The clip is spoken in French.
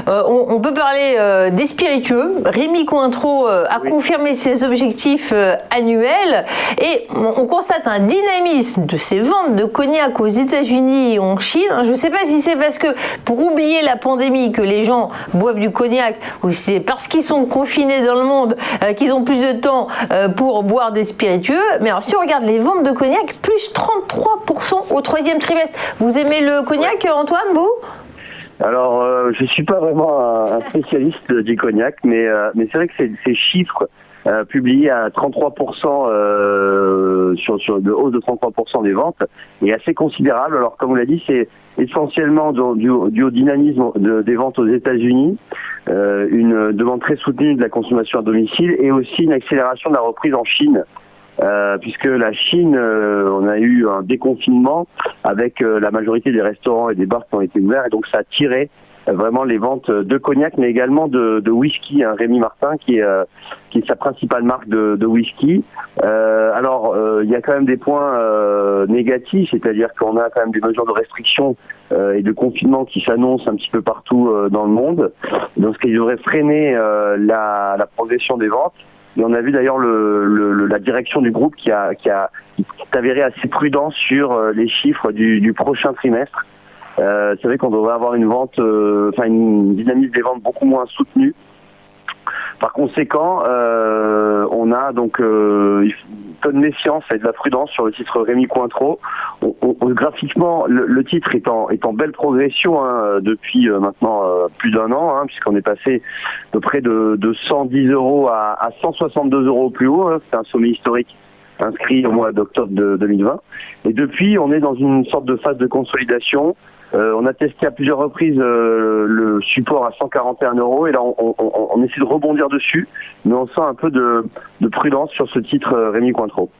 On peut parler des spiritueux. Rémy Cointreau a confirmé ses objectifs annuels et on constate un dynamisme de ses ventes de cognac aux États-Unis et en Chine. Je ne sais pas si c'est parce que pour oublier la pandémie que les gens boivent du cognac ou si c'est parce qu'ils sont confinés dans le monde qu'ils ont plus de temps pour boire des spiritueux. Mais alors si on regarde les ventes de cognac, plus 33% au troisième trimestre. Vous aimez le cognac, Antoine, vous ? Alors, je suis pas vraiment un spécialiste du cognac, mais c'est vrai que ces chiffres publiés à 33% sur de hausse de 33% des ventes est assez considérable. Alors, comme vous l'avez dit, c'est essentiellement dû au dynamisme des ventes aux États-Unis, une demande très soutenue de la consommation à domicile et aussi une accélération de la reprise en Chine. Puisque la Chine, on a eu un déconfinement avec la majorité des restaurants et des bars qui ont été ouverts, et donc ça a tiré vraiment les ventes de cognac, mais également de whisky, hein, Rémy Martin, qui est sa principale marque de whisky. Alors, il y a quand même des points négatifs, c'est-à-dire qu'on a quand même des mesures de restriction et de confinement qui s'annoncent un petit peu partout dans le monde, donc ce qui devrait freiner la progression des ventes. Et on a vu d'ailleurs la direction du groupe qui est avérée assez prudent sur les chiffres du prochain trimestre. C'est vrai qu'on devrait avoir une dynamique des ventes beaucoup moins soutenue. Par conséquent, on a donc un peu de méfiance et de la prudence sur le titre Rémy Cointreau. Graphiquement, le titre est en belle progression depuis maintenant plus d'un an, puisqu'on est passé de près de 110 € à 162 € au plus haut. C'est un sommet historique inscrit au mois d'octobre 2020. Et depuis, on est dans une sorte de phase de consolidation. On a testé à plusieurs reprises le support à 141 € et là on essaie de rebondir dessus, mais on sent un peu de prudence sur ce titre Rémy Cointreau.